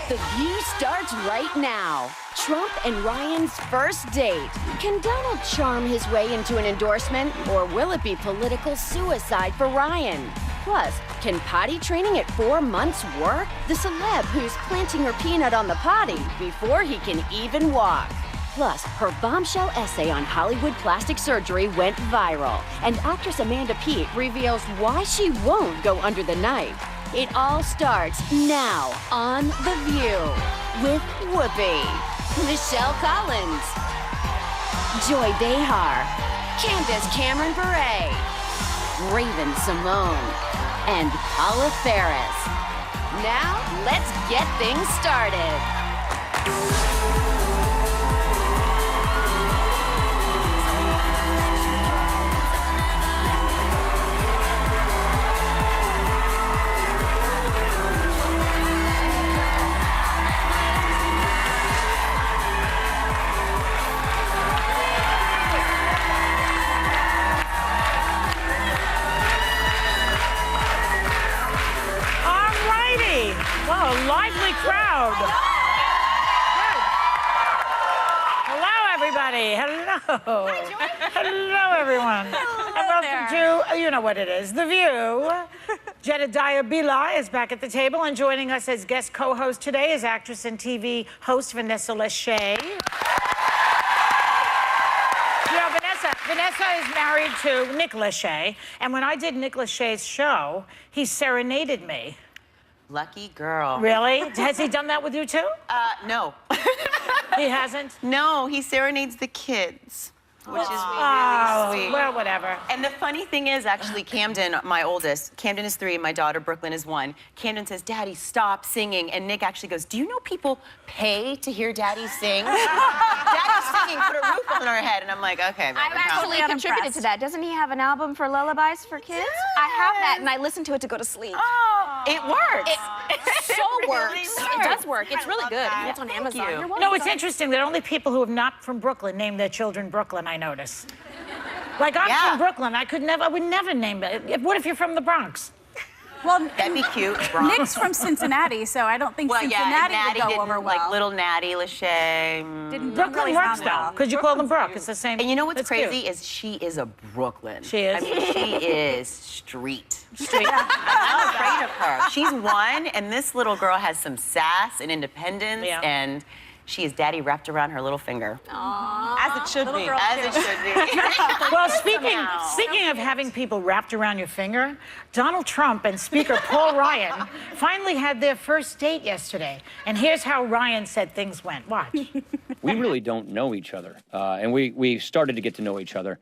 The View starts right now. Trump and Ryan's first date. Can Donald charm his way into an endorsement, or will it be political suicide for Ryan? Plus, can potty training at 4 months work? The celeb who's planting her peanut on the potty before he can even walk. Plus, her bombshell essay on Hollywood plastic surgery went viral, and actress Amanda Peet reveals why she won't go under the knife. It all starts now on The View with Whoopi, Michelle Collins, Joy Behar, Candace Cameron Bure, Raven Simone, and Paula Ferris. Now, let's get things started. Wow, a lively crowd. Good. Hello, everybody. Hello. Hello, everyone. And welcome to, you know what it is, The View. Jedediah Bila is back at the table, and joining us as guest co-host today is actress and TV host Vanessa Lachey. You know, Vanessa is married to Nick Lachey, and when I did Nick Lachey's show, he serenaded me. Lucky girl. Really? Has he done that with you too? No. He hasn't? No, he serenades the kids, which is really sweet. Well, whatever. And the funny thing is, actually, Camden, my oldest, Camden is 3, my daughter Brooklyn is 1. Camden says, "Daddy, stop singing." And Nick actually goes, "Do you know people pay to hear Daddy sing?" Daddy's singing, put a roof on our head. And I'm like, okay. I've actually contributed to that. Doesn't he have an album for lullabies for kids? Yes. I have that, and I listen to it to go to sleep. Oh, it works. It so works. It does work. It's really good. That. It's on Thank Amazon. you. You're welcome. No, it's interesting that only people who are not from Brooklyn name their children Brooklyn, I notice. Like, I'm from Brooklyn. I would never name it. What if you're from the Bronx? Well, That'd be cute. Bronx. Nick's from Cincinnati, so I don't think Cincinnati would go over well. Like little Natty Lachey. Brooklyn really works, sound though, well. because you call them Brooke. It's the same. And you know what's That's crazy cute. is she is a Brooklyn. She is. I mean, she is street. Street. I'm afraid of her. She's 1, and this little girl has some sass and independence, and she is Daddy wrapped around her little finger. Aww. As it should be. As it should be. Well, speaking of having people wrapped around your finger, Donald Trump and Speaker Paul Ryan finally had their first date yesterday. And here's how Ryan said things went. Watch. We really don't know each other, and we started to get to know each other.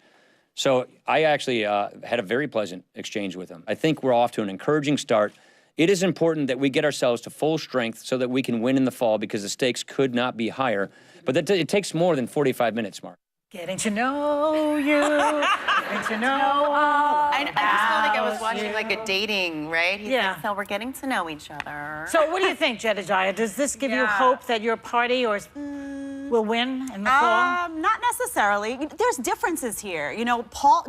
So I actually had a very pleasant exchange with him. I think we're off to an encouraging start. It is important that we get ourselves to full strength so that we can win in the fall, because the stakes could not be higher. But it takes more than 45 minutes, Mark. Getting to know you, getting to know all I just felt like I was about watching you. like a dating, right? He's Yeah. like, so we're getting to know each other. So what do you think, Jedediah? Does this give you hope that your party will win in the fall? Not necessarily. There's differences here. You know,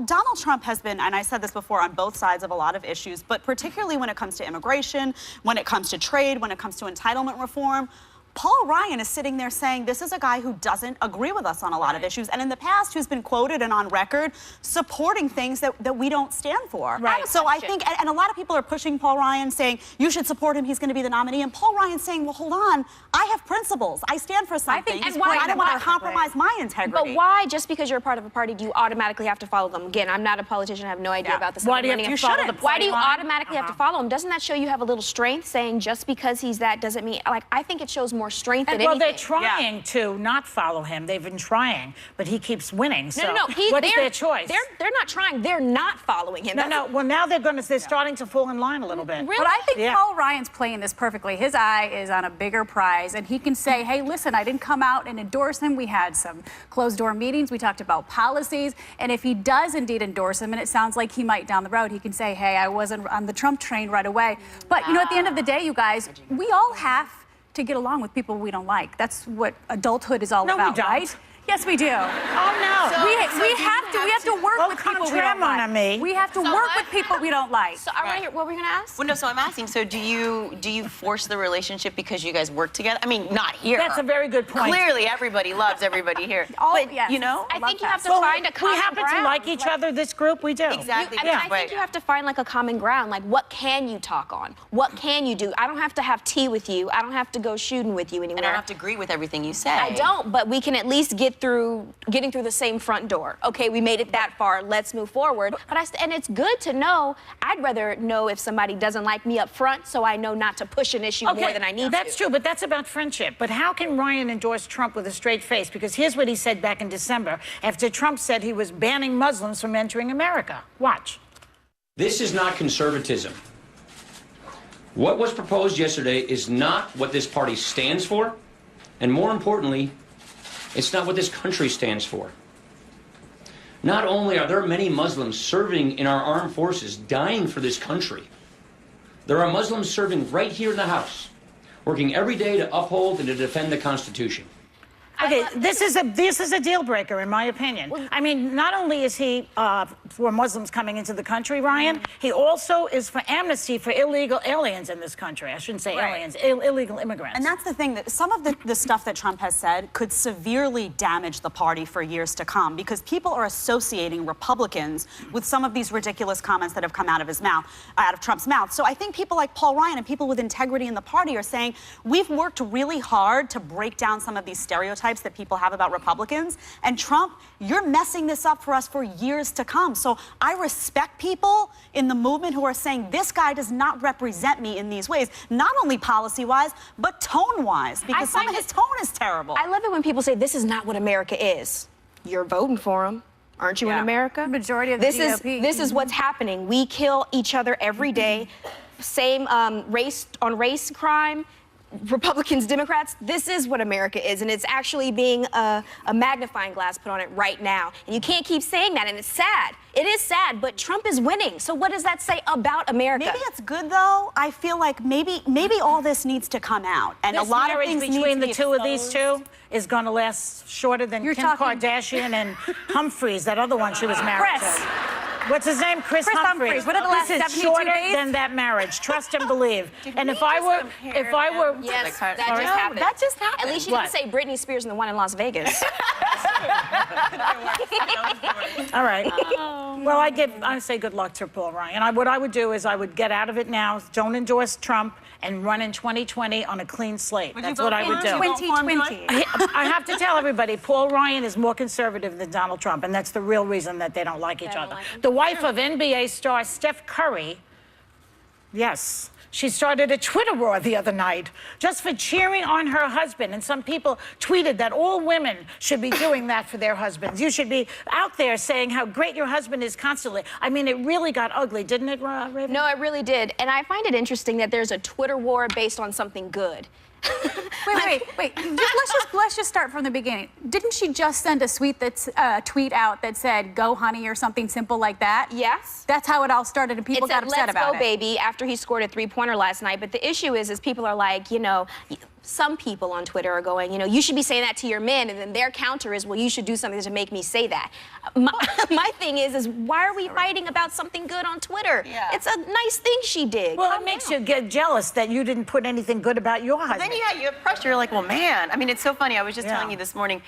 Donald Trump has been, and I said this before, on both sides of a lot of issues, but particularly when it comes to immigration, when it comes to trade, when it comes to entitlement reform, Paul Ryan is sitting there saying this is a guy who doesn't agree with us on a lot of issues, and in the past who's been quoted and on record supporting things that we don't stand for. Right. So I think, and a lot of people are pushing Paul Ryan, saying you should support him, he's going to be the nominee, and Paul Ryan saying, well, hold on, I have principles, I stand for something, and why- I don't want to compromise my integrity. But why, just because you're a part of a party, do you automatically have to follow them? Again, I'm not a politician. I have no idea about this. Why do you have to follow the Why do you party line? automatically have to follow him? Doesn't that show you have a little strength, saying just because he's that doesn't mean, like, I think it shows more strength than anything. Well, they're trying to not follow him. They've been trying, but he keeps winning. So No. what's their choice? They're not trying. They're not following him. No. Well, now they're starting to fall in line a little bit. Really? But I think Paul Ryan's playing this perfectly. His eye is on a bigger prize, and he can say, hey, listen, I didn't come out and endorse him. We had some closed-door meetings. We talked about policies. And if he does indeed endorse him, and it sounds like he might down the road, he can say, hey, I wasn't on the Trump train right away. But, you know, at the end of the day, you guys, we all have to get along with people we don't like. That's what adulthood is all about, we don't. right? Yes, we do. Oh, no. So- we do have to work Oh, with people we come don't on like. me. We have to work with people we don't like. So I want to hear, what were you going to ask? Well, no, so I'm asking, so do you force the relationship because you guys work together? I mean, not here. That's a very good point. Clearly, everybody loves everybody here. Oh, yes. You know? I think you have to Well, find a common we happen ground. to like each other, this group, we do. Exactly. I mean, I Right. think you have to find like a common ground. Like, what can you talk on? What can you do? I don't have to have tea with you. I don't have to go shooting with you anywhere. And I don't have to agree with everything you say. I don't, but we can at least getting through the same front door. Okay, we made it that far. Let's move forward. But and it's good to know. I'd rather know if somebody doesn't like me up front, so I know not to push an issue more than I need that's to. true, but that's about friendship. But how can Ryan endorse Trump with a straight face? Because here's what he said back in December after Trump said he was banning Muslims from entering America. Watch. This is not conservatism. What was proposed yesterday is not what this party stands for, and more importantly, it's not what this country stands for. Not only are there many Muslims serving in our armed forces, dying for this country, there are Muslims serving right here in the House, working every day to uphold and to defend the Constitution. Okay, this is a deal breaker, in my opinion. I mean, not only is he for Muslims coming into the country, Ryan, he also is for amnesty for illegal aliens in this country. I shouldn't say aliens, illegal immigrants. And that's the thing, that some of the stuff that Trump has said could severely damage the party for years to come, because people are associating Republicans with some of these ridiculous comments that have come out of his mouth, out of Trump's mouth. So I think people like Paul Ryan and people with integrity in the party are saying, we've worked really hard to break down some of these stereotypes that people have about Republicans, and Trump, you're messing this up for us for years to come. So I respect people in the movement who are saying this guy does not represent me in these ways, not only policy-wise, but tone-wise, because some of his tone is terrible. I love it when people say this is not what America is. You're voting for him. Aren't you in America? The majority of the GOP. This is what's happening. We kill each other every day. Same race crime. Republicans, Democrats, this is what America is, and it's actually being a magnifying glass put on it right now. And you can't keep saying that, and it's sad. It is sad, but Trump is winning. So what does that say about America? Maybe it's good, though. I feel like maybe all this needs to come out, and This a lot of marriage things between need to the be two of these exposed. two is going to last shorter than You're Kim talking- Kardashian and Humphreys, that other one she was married Chris. to. What's his name? Chris Humphreys. What did the last This is 72 shorter days? than that marriage. Trust and believe. And if I were, Yes, that Sorry. just happened. That just happened. At least you didn't say Britney Spears and the one in Las Vegas. all right. Well, I say good luck to Paul Ryan. What I would do is I would get out of it now, don't endorse Trump, and run in 2020 on a clean slate. That's what I would do. 2020. I have to tell everybody, Paul Ryan is more conservative than Donald Trump, and that's the real reason that they don't like each other. The wife of NBA star Steph Curry, yes, she started a Twitter war the other night just for cheering on her husband. And some people tweeted that all women should be doing that for their husbands. You should be out there saying how great your husband is constantly. I mean, it really got ugly, didn't it, Raven? No, it really did. And I find it interesting that there's a Twitter war based on something good. Wait. Let's just start from the beginning. Didn't she just send a tweet out that said "Go, honey" or something simple like that? Yes. That's how it all started, and people It said, got upset "Let's about go, it. baby," after he scored a three-pointer last night. But the issue is people are like, some people on Twitter are going, you should be saying that to your men, and then their counter is, well, you should do something to make me say that. My thing is why are we fighting about something good on Twitter? Yeah. It's a nice thing she did. Well, it makes you get jealous that you didn't put anything good about your husband. Then you have pressure. You're like, well, man. I mean, it's so funny. I was just telling you this morning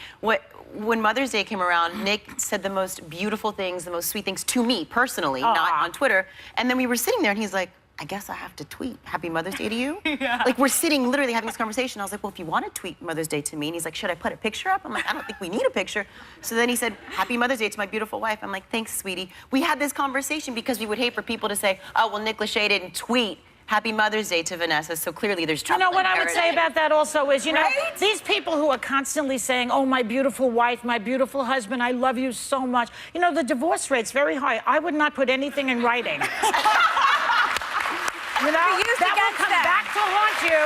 when Mother's Day came around, Nick said the most beautiful things, the most sweet things to me personally, not on Twitter. And then we were sitting there, and he's like, I guess I have to tweet Happy Mother's Day to you. Like, we're sitting literally having this conversation. I was like, well, if you want to tweet Mother's Day to me, and he's like, should I put a picture up? I'm like, I don't think we need a picture. So then he said, Happy Mother's Day to my beautiful wife. I'm like, thanks, sweetie. We had this conversation because we would hate for people to say, oh, well, Nick Lachey didn't tweet Happy Mother's Day to Vanessa, so clearly there's trouble. What I would say about that also is, these people who are constantly saying, oh, my beautiful wife, my beautiful husband, I love you so much. The divorce rate's very high. I would not put anything in writing. That will come back to haunt you.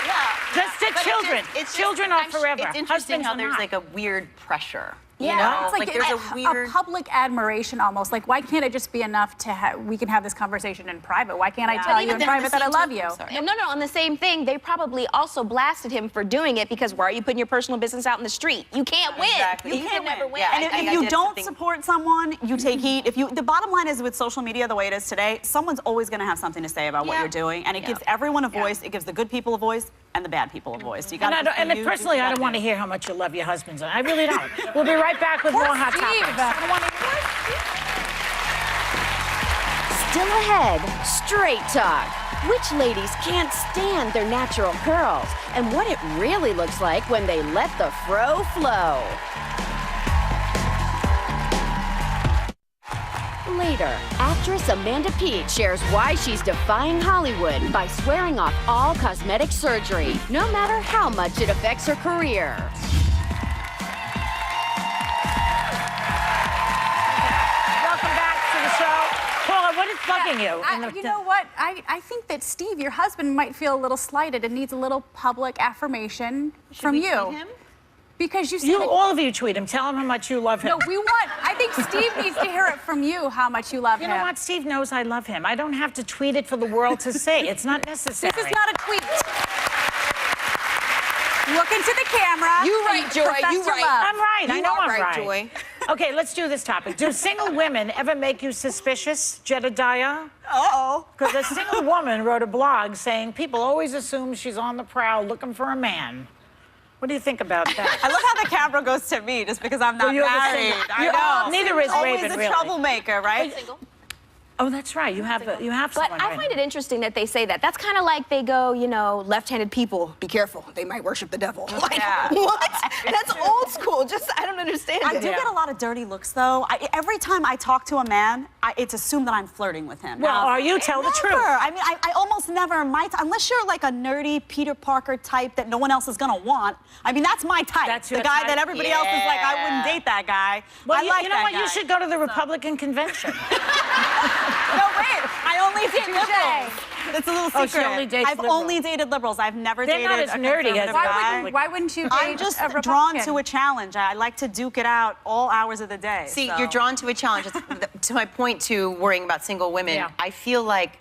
Yeah. Just to children. Children are forever. It's interesting Husbands how are there's not. like a weird pressure. Yeah. You know? It's like, there's a weird... public admiration almost. Like, why can't it just be enough to we can have this conversation in private? Why can't I tell you in private that I love you? No, on the same thing, they probably also blasted him for doing it because why are you putting your personal business out in the street? You can't win. Exactly. You can never win. Yeah, And if you don't support someone, you take heat. The bottom line is with social media the way it is today, someone's always going to have something to say about what you're doing, and it gives everyone a voice. It gives the good people a voice and the bad people a voice. So you got and personally, I don't want to hear how much you love your husbands. I really don't. We'll be right back with more Hot Topics. Still ahead, straight talk. Which ladies can't stand their natural curls and what it really looks like when they let the fro flow. Later, actress Amanda Peet shares why she's defying Hollywood by swearing off all cosmetic surgery, no matter how much it affects her career. Welcome back to the show. Paula, what is bugging you? You know what? I think that Steve, your husband, might feel a little slighted and needs a little public affirmation from you. Tweet him? Because you said All of you tweet him. Tell him how much you love him. No, I think Steve needs to hear it from you how much you love him. You know what? Steve knows I love him. I don't have to tweet it for the world to say. It's not necessary. This is not a tweet. Look into the camera. You right, Joy. Profess You your right. love. I'm right. I You know are I'm right, right. Joy. Okay, let's do this topic. Do single women ever make you suspicious, Jedediah? Uh-oh. Because a single woman wrote a blog saying people always assume she's on the prowl looking for a man. What do you think about that? I love how the camera goes to me just because I'm not you're the married. single- I you're- know. neither is always Raven, a really. troublemaker, right? Oh, that's right. You have But someone. I right? find it interesting that they say that. That's kind of like they go, left-handed people, be careful. They might worship the devil. Like, what? That's old school. I don't understand I it. do get a lot of dirty looks, though. Every time I talk to a man, it's assumed that I'm flirting with him. Well, are you? Tell the truth. Never. I mean, I almost never unless you're like a nerdy Peter Parker type that no one else is gonna want. I mean, that's my type. That's the your guy type? that everybody else is like, I wouldn't date that guy. Well, I like you know that what? guy. You should go to the Republican convention. No, wait. I only date liberals. It's a little secret. Oh, she only dates I've liberals. only dated liberals. I've never They're dated not as a nerdy as conservative guy. Why wouldn't you date I'm just a Republican? drawn to a challenge. I like to duke it out all hours of the day. See, so. you're drawn to a challenge. To my point to worrying about single women, Yeah. I feel like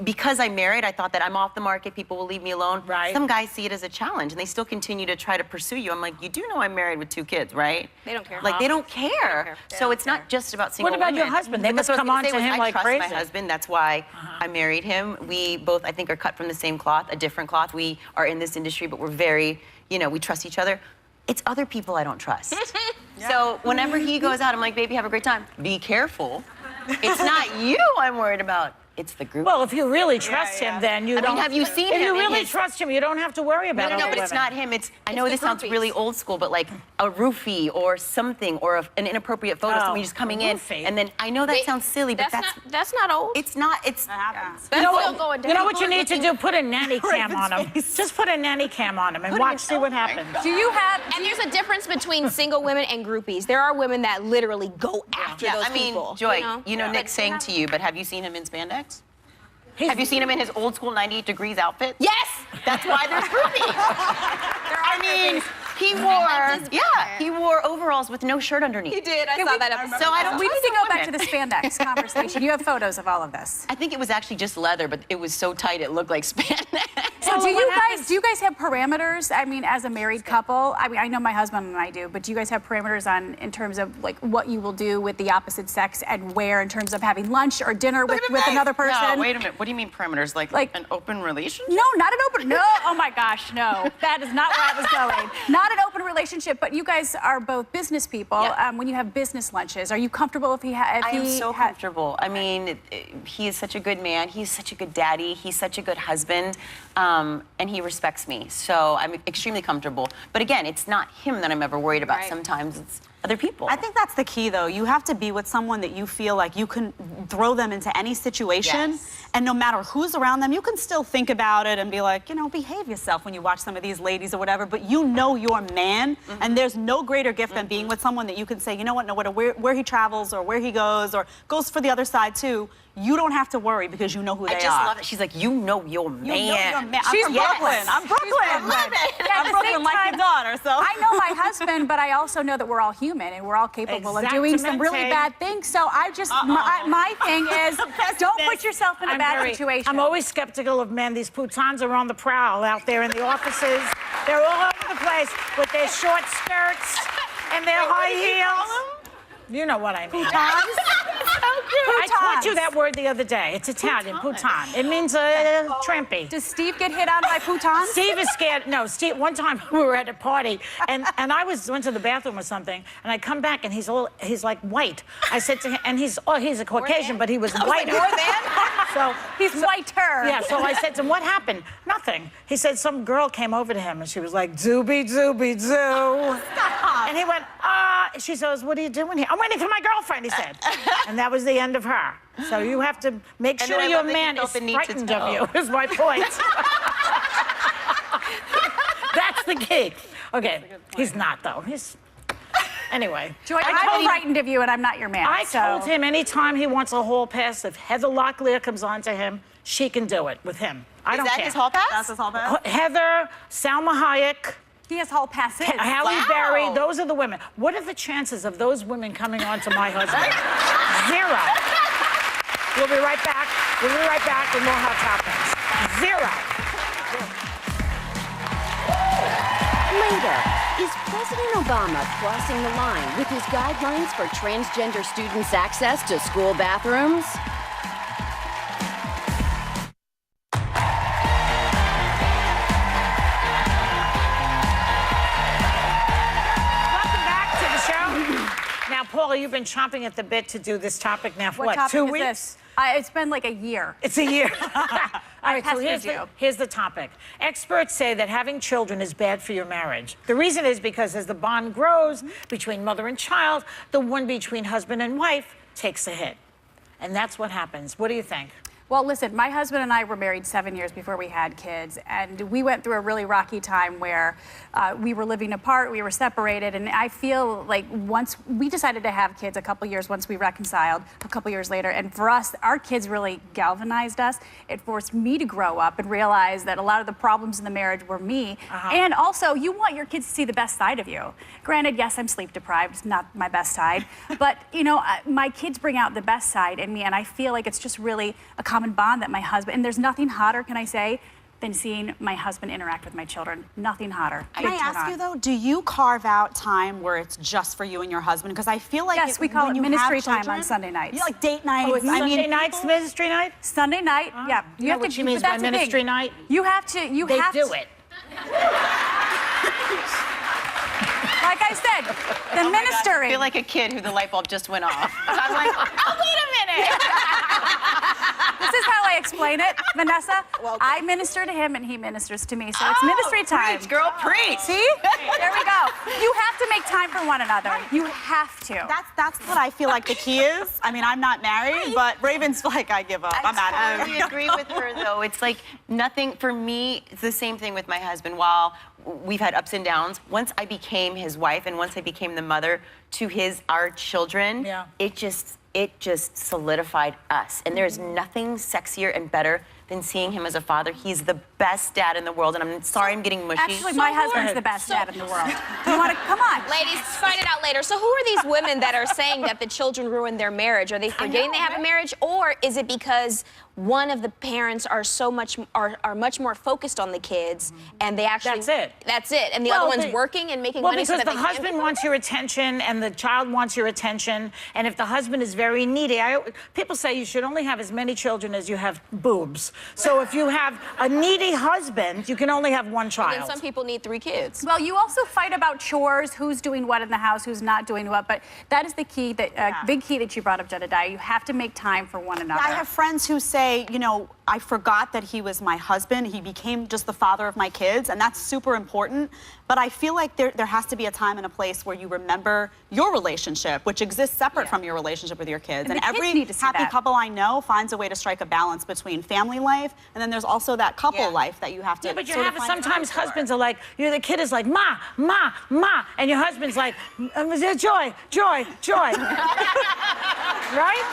because I'm married, I thought that I'm off the market, people will leave me alone. Right. Some guys see it as a challenge and they still continue to try to pursue you. I'm like, you do know I'm married with 2 kids, right? They don't care. Like, they don't care. So it's not just about single What about women. your husband? They But must that's what come I on was to gonna say him was, like I crazy. trust my husband. That's why I married him. We both, I think, are cut from the same cloth, a different cloth. We are in this industry, but we're very, we trust each other. It's other people I don't trust. So whenever he goes out, I'm like, baby, have a great time. Be careful. It's not you I'm worried about. It's the group. Well, if you really trust him, then you I don't. mean, have you seen If him you in really his- trust him, you don't have to worry about No, other but it's women. not him. I know the this sounds groupies. really old school, but like a roofie or something, or an inappropriate photo, somebody just coming in, roofie. and then I know that sounds silly, but That's not old. it's not. It's happens. That's still going down. You know what you need to do? Put a nanny cam on him. Just put a nanny cam on him and watch, see what happens. Do you have? And there's a difference between single women and groupies. There are women that literally go after those I mean, people. Joy, Nick sang to you, but have you seen him in spandex? Have you seen him in his old school 98 degrees outfit? Yes! That's why there's groupies. I mean, he wore overalls with no shirt underneath. He did. I saw that episode. So I don't We need trust to go some back to women. the spandex conversation. You have photos of all of this. I think it was actually just leather, but it was so tight it looked like spandex. So do you guys have parameters? I mean, as a married couple, I mean, I know my husband and I do, but do you guys have parameters in terms of like what you will do with the opposite sex and where in terms of having lunch or dinner with another person? No, wait a minute. What do you mean parameters? Like an open relationship? No, not an open. No. Oh my gosh, no. That is not where I was going. Not an open relationship, but you guys are both business people. Yeah. When you have business lunches, are you comfortable if he? I am so comfortable. I mean, he is such a good man. He's such a good daddy. He's such a good husband, and he respects me. So I'm extremely comfortable. But again, it's not him that I'm ever worried about. Right. Sometimes it's. other people. I think that's the key, though. You have to be with someone that you feel like you can throw them into any situation, Yes. and no matter who's around them, you can still think about it and be like, you know, behave yourself when you watch some of these ladies or whatever, but you know your man, and there's no greater gift than being with someone that you can say, you know what, no matter where he travels or where he goes or goes for the other side, too, you don't have to worry because you know who they I are. just love it. She's like, you know your man. You know your man. She's I'm from Brooklyn. I'm Brooklyn. I love it. Yeah, at I'm the Brooklyn same like time, your daughter, so. I know my husband, but I also know that we're all human and we're all capable of doing some really Exactamente. bad things. So I just, my thing is, don't put yourself in a bad situation. I'm always skeptical of men. These putans are on the prowl out there in the offices. They're all over the place with their short skirts and their high heels. You know what I mean. I taught you that word the other day. It's Italian, putan. It means trampy. Does Steve get hit on by putans? Steve is scared. No, Steve. One time we were at a party, and I went to the bathroom or something, and I come back and he's like white. I said to him, and he's a Caucasian, but he was whiter. More than? So He's whiter. yeah. So I said to him, "What happened?" Nothing. He said some girl came over to him and she was like, "Doobie doobie doo." And he went, She says, "What are you doing here?" "I'm waiting for my girlfriend," he said. And that was the end of her. So you have to make And sure then I your love that you man felt is the need to frightened tell. of you. Is my point. That's the key. Okay, he's not though. He's anyway. Joy, I'm frightened of you and I'm not your man. I so. told him anytime he wants a hall pass, if Heather Locklear comes on to him, she can do it with him. I don't Is that care. his hall pass? That's his hall pass? Heather, Salma Hayek, He has hall passes. Halle Wow. Berry, those are the women. What are the chances of those women coming on to my husband? Zero. We'll be right back. We'll be right back with more Hot Topics. Zero. Later, is President Obama crossing the line with his guidelines for transgender students' access to school bathrooms? Welcome back to the show. Now, Paula, you've been chomping at the bit to do this topic now for What topic 2 is weeks? this? It's been like a year. It's a year. All right, so pestered here's the topic. Experts say that having children is bad for your marriage. The reason is because as the bond grows between mother and child, the one between husband and wife takes a hit. And that's what happens. What do you think? Well, listen, my husband and I were married 7 years before we had kids, and we went through a really rocky time where we were living apart, we were separated, and I feel like once we decided to have kids a couple years once we reconciled, a couple years later, and for us, our kids really galvanized us. It forced me to grow up and realize that a lot of the problems in the marriage were me, and also you want your kids to see the best side of you. Granted, yes, I'm sleep deprived, it's not my best side, but you know, my kids bring out the best side in me, and I feel like it's just really a common bond that my husband, and there's nothing hotter, can I say, than seeing my husband interact with my children. Nothing hotter. Can I ask you though, do you carve out time where it's just for you and your husband? Because I feel like Yes, we call when it you ministry have time children, on Sunday nights. You know, like date nights. Oh, it's Sunday nights, ministry night? Sunday night, yeah. You know what she means by that's the thing. ministry night? You have to, They do it. Like I said, the I ministering. feel like a kid who the light bulb just went off. I'm like, oh, wait a minute. This is how I explain it, Vanessa. I minister to him and he ministers to me, so it's ministry time. Preach, girl, preach. See? There we go. You have to make time for one another. You have to. That's what I feel like the key is. I mean, I'm not married, but Raven's like, I give up. I'm out I of totally agree with her, though. It's like nothing, for me, it's the same thing with my husband. While we've had ups and downs, once I became his wife and once I became the mother to our children, it just solidified us. And there's nothing sexier and better than seeing him as a father. He's the best dad in the world, and I'm sorry I'm getting mushy. Actually, my husband's the best dad in the world. You want to, come on. Ladies, find it out later. So who are these women that are saying that the children ruin their marriage? Are they forgetting they have a marriage, or is it because one of the parents are much more focused on the kids, and they actually that's it, and the other one's working and making money so that because the husband wants your attention and the child wants your attention, and if the husband is very needy, people say you should only have as many children as you have boobs. So if you have a needy husband, you can only have one child. And some people need 3 kids. Well, you also fight about chores, who's doing what in the house, who's not doing what, but that is the key, that big key that you brought up, Jedediah. You have to make time for one another. I have friends who say, you know, I forgot that he was my husband. He became just the father of my kids, and that's super important. But I feel like there has to be a time and a place where you remember your relationship, which exists separate from your relationship with your kids. And the kids every need to see happy that. couple I know finds a way to strike a balance between family life, and then there's also that couple life that you have to. Yeah, but you sort of have find sometimes time for. husbands are like, the kid is like, ma, ma, ma, and your husband's like, joy, joy, joy. Right?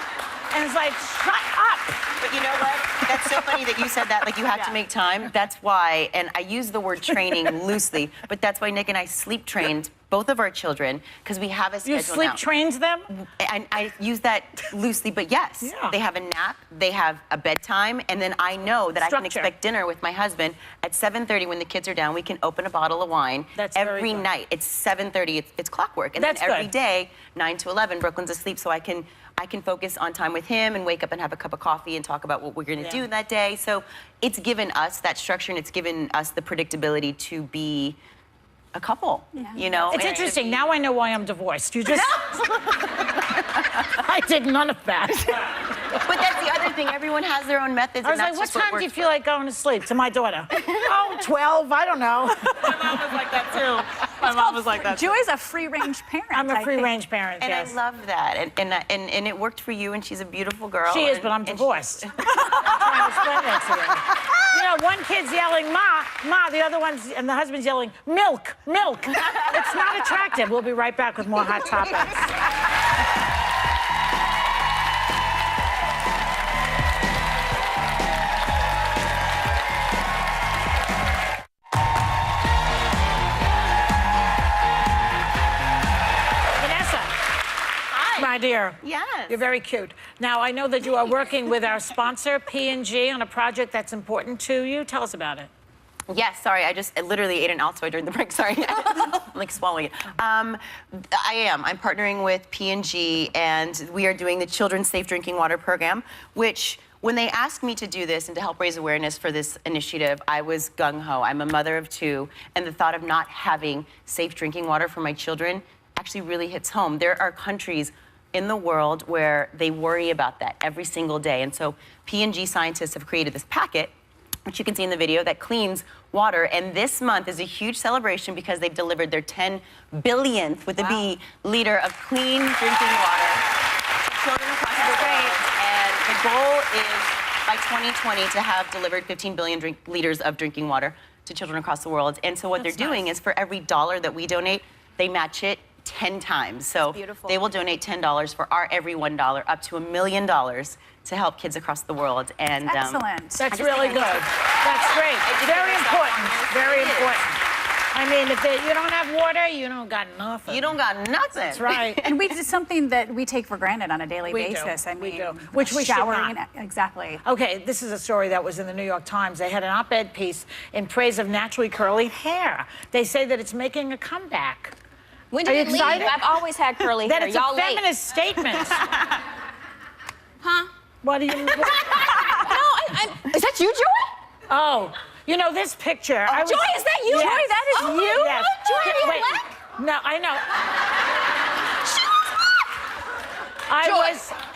And it's like, shut up. But you know what? That's so funny that you said that, like you have to make time. That's why, and I use the word training loosely, but that's why Nick and I sleep trained both of our children, because we have a schedule You sleep now. trains them? And I use that loosely, but yes, they have a nap, they have a bedtime, and then I know that I can expect dinner with my husband at 7:30 when the kids are down. We can open a bottle of wine every night. It's 7:30. It's clockwork, and then every day 9 to 11, Brooklyn's asleep, so I can focus on time with him and wake up and have a cup of coffee and talk about what we're going to do that day. So it's given us that structure, and it's given us the predictability to be a couple, you know? It's interesting. Now I know why I'm divorced. You just... I did none of that. But that's the other thing. Everyone has their own methods. I was like, what time do you feel like going to sleep? To my daughter. Oh, 12. I don't know. My mom was like that, too. My mom was like that, too. Joy's a free-range parent. I'm a free-range parent, And yes. I love that. And it worked for you, and she's a beautiful girl. She is, but I'm divorced. I'm trying to explain that to you. You know, one kid's yelling, ma, ma, the other one's, and the husband's yelling, milk, milk. It's not attractive. We'll be right back with more Hot Topics. My dear. Yes. You're very cute. Now, I know that you are working with our sponsor, P&G, on a project that's important to you. Tell us about it. Yes, sorry, I literally ate an Altoid during the break, sorry. I'm like swallowing it. I am. I'm partnering with P&G, and we are doing the Children's Safe Drinking Water Program, which when they asked me to do this and to help raise awareness for this initiative, I was gung-ho. I'm a mother of 2, and the thought of not having safe drinking water for my children actually really hits home. There are countries in the world where they worry about that every single day. And so P&G scientists have created this packet, which you can see in the video, that cleans water. And this month is a huge celebration because they've delivered their 10 billionth, with a B, liter of clean drinking water to children across the world. And the goal is by 2020 to have delivered 15 billion liters of drinking water to children across the world. And so what they're doing is for every $1 that we donate, they match it 10 times. So they will donate $10 for our every $1, up to $1 million to help kids across the world. And Excellent. That's really good. That's great. Very important. Very important. I mean, if you don't have water, you don't got nothing. You don't got nothing. That's right. And we do something that we take for granted on a daily We do. basis. I We mean, do. Which we should showering. not. Exactly. Okay, this is a story that was in the New York Times. They had an op-ed piece in praise of naturally curly hair. They say that it's making a comeback. When Are did you it leave? excited? I've always had curly That hair. it's a Y'all late. feminist statement. Huh? What do you... No, is that you, Joy? Oh, you know, this picture... I was- Joy, is that you? Yes. Joy, that is Oh, you? Yes. Joy, are you Wait. black? No, I know.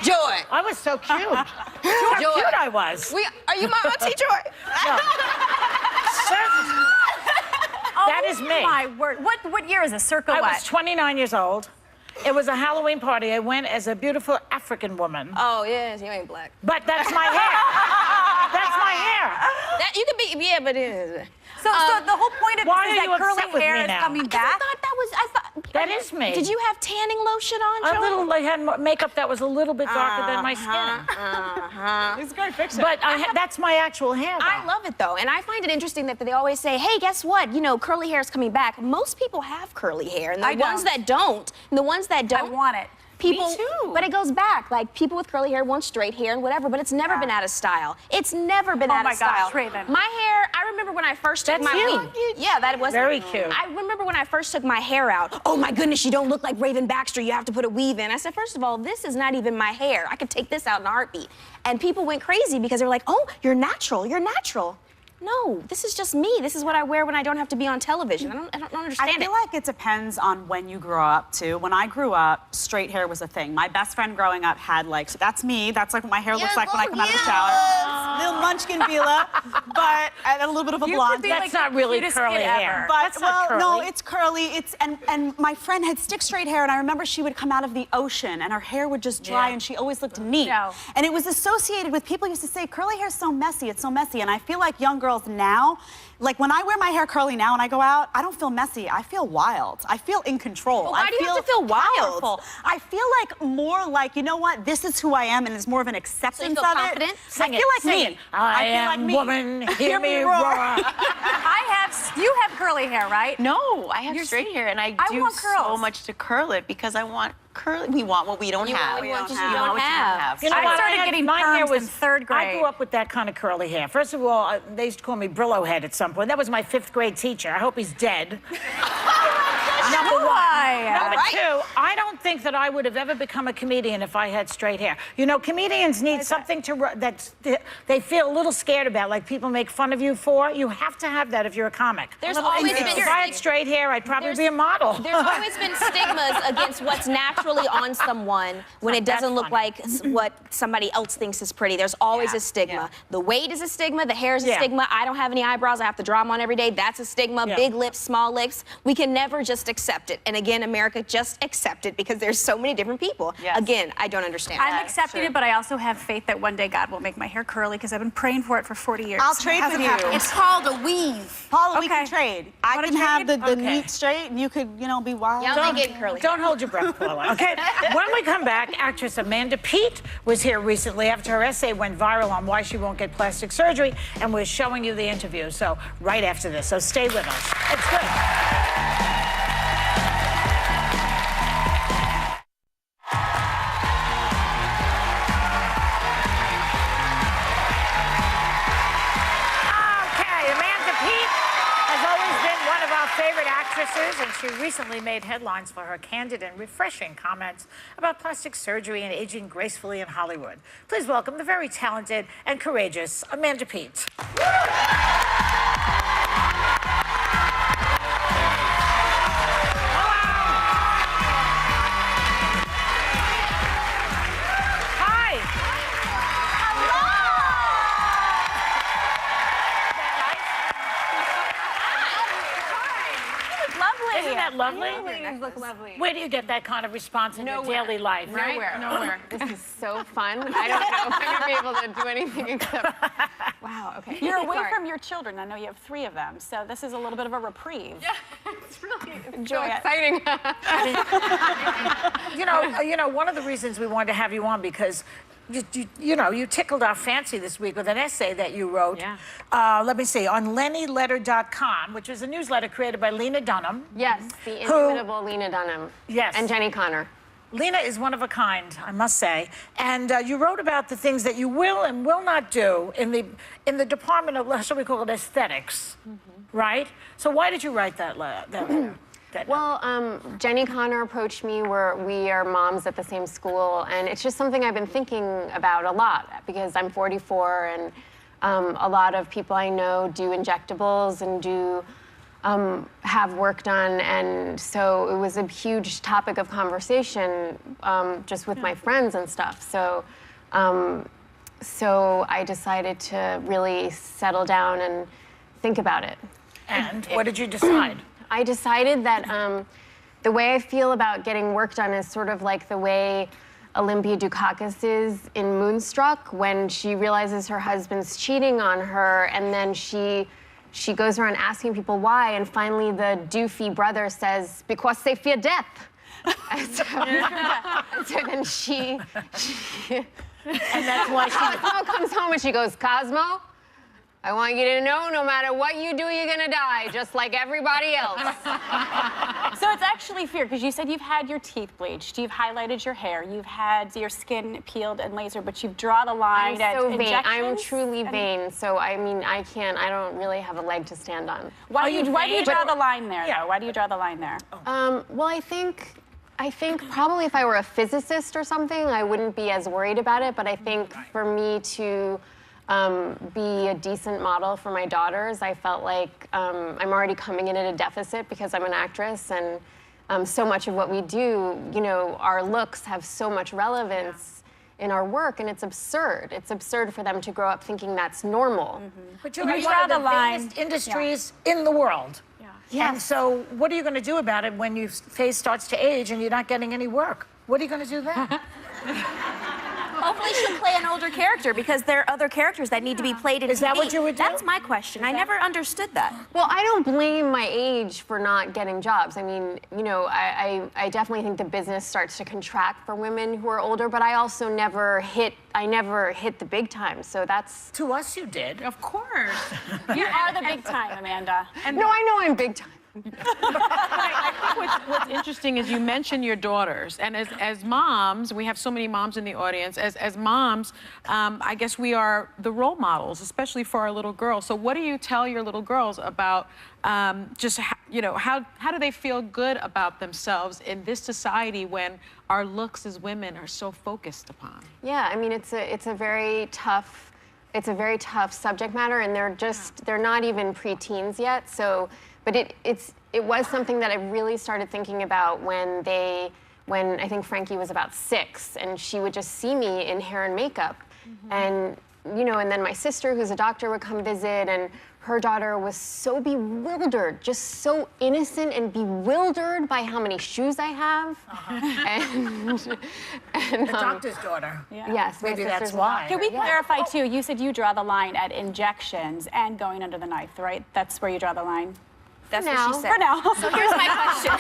Joy. I was so cute. How cute I was. Are you my auntie, Joy? No. That is me. My word. What year is this? Circa I what? was 29 years old. It was a Halloween party. I went as a beautiful African woman. Oh, yes, you ain't black. But that's my hair. That's my hair. That you could be, yeah, but it is. So the whole point of Why this are is you that curly upset with hair me is now? coming I back. thought That is me. Did you have tanning lotion on, Joy? A little, I had makeup that was a little bit darker than my skin. It's a great picture. But that's my actual hair, though. I love it, though. And I find it interesting that they always say, hey, guess what? You know, curly hair is coming back. Most people have curly hair. And the ones that don't, I want it. People, Me too. But it goes back. Like, people with curly hair want straight hair and whatever, but it's never been out of style. It's never been out of style. Oh my gosh, Raven. My hair, I remember when I first took That's my you. Yeah, that was Very cute. I remember when I first took my hair out. Oh my goodness, you don't look like Raven Baxter. You have to put a weave in. I said, first of all, this is not even my hair. I could take this out in a heartbeat. And people went crazy because they were like, oh, you're natural. You're natural. No, this is just me. This is what I wear when I don't have to be on television. I don't understand I feel like it depends on when you grow up, too. When I grew up, straight hair was a thing. My best friend growing up had, like, that's me. That's, like, what my hair looks like when I come out of the shower. Little munchkin Bila, but and a little bit of a blonde. That's not really curly hair. But, That's not curly. no, it's curly. And my friend had stick straight hair, and I remember she would come out of the ocean, and her hair would just dry, and she always looked neat. No. And it was associated with people used to say, curly hair's so messy, it's so messy. And I feel like young girls now, like when I wear my hair curly now and I go out, I don't feel messy. I feel wild. I feel in control. Well, why I do you have feel to feel wild? powerful. I feel like more like, you know what, this is who I am, and there's more of an acceptance feel of confident? it. Sing I it, feel like sing me. it. I feel am like me. woman, hear me roar. You have curly hair, right? No, I have You're straight hair, and I do want so curls. much to curl it because I want curly. We want what we don't have. want what you We don't want what you have. You know I what? started had- getting my hair perms was in third I grade. grew up with that kind of curly hair. First of all, they used to call me Brillo Head at some point. That was my 5th grade teacher. I hope he's dead. Number one. Why? Number two, I don't think that I would have ever become a comedian if I had straight hair. You know, comedians need something that they feel a little scared about, like people make fun of you for. You have to have that if you're a comic. There's always been If I had straight hair, I'd probably be a model. There's always been stigmas against what's naturally on someone when it doesn't look like what somebody else thinks is pretty. There's always a stigma. yeah. The weight is a stigma. The hair is a Yeah. stigma. I don't have any eyebrows. I have to draw them on every day. That's a stigma. Yeah. Big lips, small lips. We can never just accept it. And again, America, just accept it because there's so many different people. Yes. Again, I don't understand. I'm accepting it, but I also have faith that one day God will make my hair curly because I've been praying for it for 40 years. I'll trade with you. It's called a weave. Paula, we Okay. can trade. I Wanna can have the trade? neat straight, and you could, you know, be wild. Yeah, I'll make it curly. Don't hold your breath, Paula, okay? When we come back, actress Amanda Peet was here recently after her essay went viral on why she won't get plastic surgery, and we're showing you the interview. So right after this, so stay with us. It's good. Okay, Amanda Peet has always been one of our favorite actresses, and she recently made headlines for her candid and refreshing comments about plastic surgery and aging gracefully in Hollywood. Please welcome the very talented and courageous Amanda Peet. Hi. Lovely. Isn't that lovely? You look lovely. Where do you get that kind of response in your daily life? Nowhere. Nowhere. This is so fun. I don't know if I'm gonna be able to do anything except. Wow. Okay. You're away Sorry. from your children. I know you have 3 of them, so this is a little bit of a reprieve. Yeah, it's really Enjoy so it. exciting. You know, one of the reasons we wanted to have you on because you tickled our fancy this week with an essay that you wrote. Yeah. Let me see, on LennyLetter.com, which is a newsletter created by Lena Dunham. Yes, the Who- inimitable Lena Dunham. Yes. And Jenny Connor. Lena is one of a kind, I must say. And you wrote about the things that you will and will not do in the department of, shall we call it, aesthetics, right? So why did you write that letter? Well, Jenny Connor approached me. We are moms at the same school, and it's just something I've been thinking about a lot because I'm 44, and a lot of people I know do injectables and do have work done, and so it was a huge topic of conversation just with my friends and stuff. So, so I decided to really settle down and think about it. And what did you decide? I decided that the way I feel about getting work done is sort of like the way Olympia Dukakis is in Moonstruck when she realizes her husband's cheating on her, and then she goes around asking people why, and finally the doofy brother says, because they fear death. And so then she And that's why she... Cosmo comes home and she goes, Cosmo, I want you to know no matter what you do, you're gonna die, just like everybody else. So it's actually fear, because you said you've had your teeth bleached, you've highlighted your hair, you've had your skin peeled and laser, but you've drawn a line at I'm so vain. injections. I'm truly vain, so I mean, I don't really have a leg to stand on. Why do you draw the line there, though? Why do you draw the line there? Well, I think probably if I were a physicist or something, I wouldn't be as worried about it, but I think for me to be a decent model for my daughters, I felt like I'm already coming in at a deficit because I'm an actress, and so much of what we do, you know, our looks have so much relevance in our work, and it's absurd. It's absurd for them to grow up thinking that's normal. But you're You in draw one of the the line. biggest industries in the world. And so what are you going to do about it when your face starts to age and you're not getting any work? What are you going to do then? Hopefully she'll play an older character, because there are other characters that need to be played in Is that TV. what you would do? That's my question. I never understood that. Well, I don't blame my age for not getting jobs. I mean, you know, I definitely think the business starts to contract for women who are older, but I also never hit the big time, so that's... To us, you did. Of course. You are the big time, Amanda. No, I know I'm big time. I think what's interesting is you mentioned your daughters, and as moms, we have so many moms in the audience. As moms, I guess we are the role models, especially for our little girls. So what do you tell your little girls about just you know, how do they feel good about themselves in this society when our looks as women are so focused upon? Yeah, I mean, it's a very tough subject matter, and they're not even preteens yet. So, but it was something that I really started thinking about when I think Frankie was about 6, and she would just see me in hair and makeup, and you know, and then my sister, who's a doctor, would come visit, and her daughter was so bewildered, just so innocent and bewildered by how many shoes I have. And The doctor's daughter. yes, my Maybe that's sister's a why. doctor. Can we clarify, too? You said you draw the line at injections and going under the knife, right? That's where you draw the line? That's now. what she said. For now. So here's my question.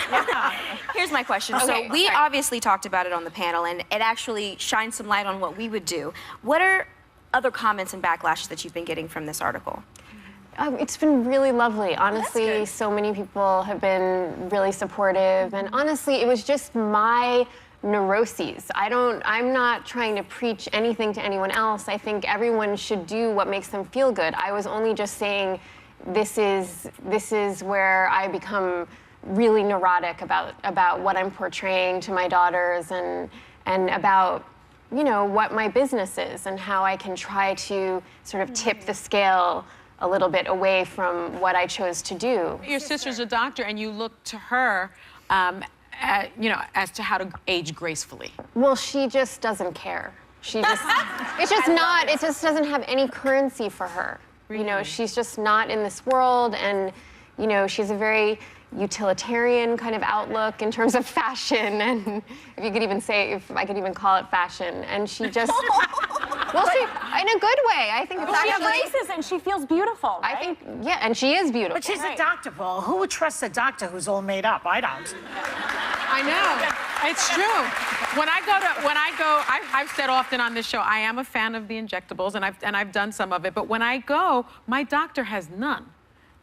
Here's my question. Okay, So we sorry. obviously talked about it on the panel, and it actually shines some light on what we would do. What are other comments and backlashes that you've been getting from this article? It's been really lovely. Honestly, so many people have been really supportive, and honestly, it was just my neuroses. I'm not trying to preach anything to anyone else. I think everyone should do what makes them feel good. I was only just saying this is where I become really neurotic about what I'm portraying to my daughters, and about, you know, what my business is and how I can try to sort of tip the scale a little bit away from what I chose to do. Your sister's a doctor, and you look to her, you know, as to how to age gracefully. Well, she just doesn't care. She just, it just doesn't have any currency for her. You know, she's just not in this world, and, you know, she's a very utilitarian kind of outlook in terms of fashion, and if I could even call it fashion, and she just, well, she, in a good way. I think it's She actually, embraces and she feels beautiful, right? I think, yeah, and she is beautiful. But she's a doctor, Paul. Who would trust a doctor who's all made up? I don't. I know. It's true. When I go, I've said often on this show, I am a fan of the injectables, and I've done some of it. But when I go, my doctor has none.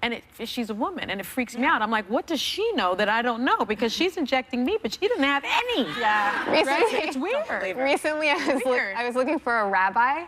And she's a woman, and it freaks me out. I'm like, what does she know that I don't know? Because she's injecting me, but she didn't have any. Yeah. Recently, It's weird. recently I was looking for a rabbi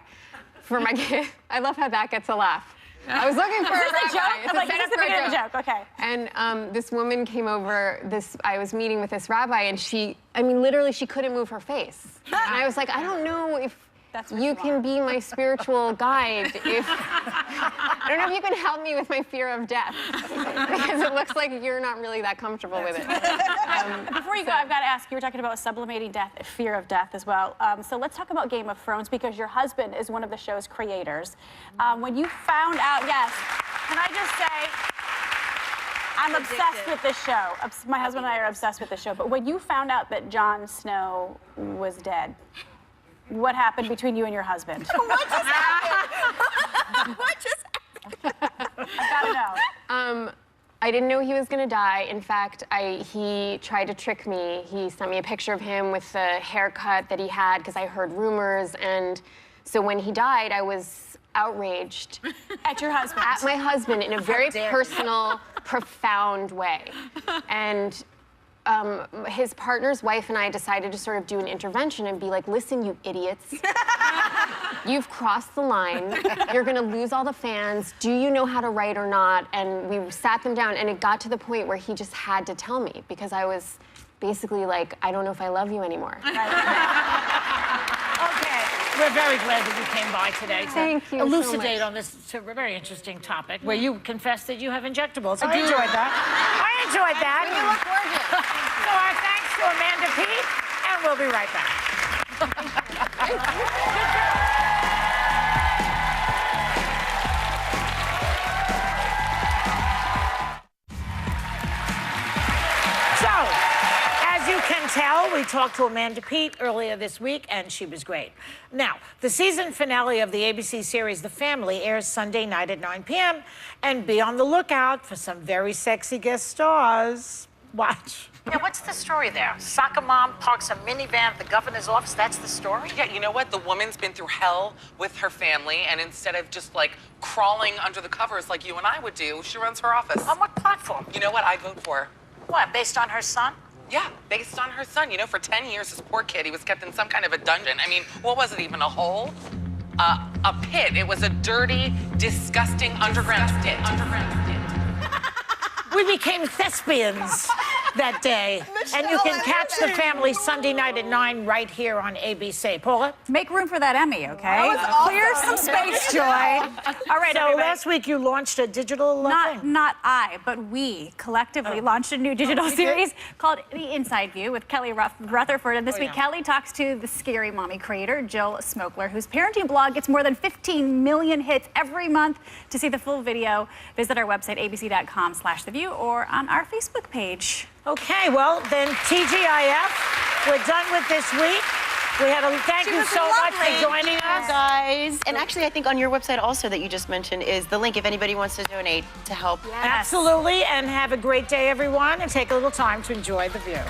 for my kid. I love how that gets a laugh. I was looking for a rabbi. Joke? It's a Like, setup this is the for a beginning of the joke. joke, okay. And this woman came over, I was meeting with this rabbi, and literally she couldn't move her face. And I was like, I don't know if That's what you you can be my spiritual guide. I don't know if you can help me with my fear of death, because it looks like you're not really that comfortable with it. Before you go, I've got to ask, you were talking about sublimating death, fear of death as well. So let's talk about Game of Thrones, because your husband is one of the show's creators. When you found out, yes, can I just say, I'm obsessed with this show. My husband and I are obsessed with this show. But when you found out that Jon Snow was dead, what happened between you and your husband? What just happened? What just happened? I gotta know. I didn't know he was gonna die. In fact, he tried to trick me. He sent me a picture of him with the haircut that he had, because I heard rumors. And so when he died, I was outraged At your husband. at my husband in a very personal, profound way. And his partner's wife and I decided to sort of do an intervention and be like, listen, you idiots. You've crossed the line. You're going to lose all the fans. Do you know how to write or not? And we sat them down, and it got to the point where he just had to tell me because I was basically like, I don't know if I love you anymore. Okay, we're very glad that you came by today to Thank you so elucidate much. on this very interesting topic where you confessed that you have injectables. I enjoyed that. I enjoyed that. You look gorgeous. So our thanks to Amanda Peet, and we'll be right back. So, as you can tell, we talked to Amanda Peet earlier this week, and she was great. Now, the season finale of the ABC series The Family airs Sunday night at 9 p.m., and be on the lookout for some very sexy guest stars. Watch. Yeah, what's the story there? Soccer mom parks a minivan at the governor's office. That's the story? Yeah, you know what? The woman's been through hell with her family, and instead of just like crawling under the covers like you and I would do, she runs her office. On what platform? You know what? I vote for her. What, based on her son? Yeah, based on her son. You know, for 10 years, this poor kid, he was kept in some kind of a dungeon. I mean, what was it even? A hole? A pit. It was a dirty, disgusting underground pit. We became thespians that day. And you can catch The Family Sunday night at 9 right here on ABC. Paula? Make room for that Emmy, okay? Clear some space, Joy. All right, So everybody. last week you launched a digital thing. Not I, but we collectively launched a new digital series called The Inside View with Kelly Rutherford. And this week, Kelly talks to the Scary Mommy creator, Jill Smokler, whose parenting blog gets more than 15 million hits every month. To see the full video, visit our website, abc.com/theview, or on our Facebook page. Okay, well, then TGIF, we're done with this week. We had a thank you so much for joining us. Guys, and actually, I think on your website also that you just mentioned is the link if anybody wants to donate to help. Absolutely, and have a great day, everyone, and take a little time to enjoy the view.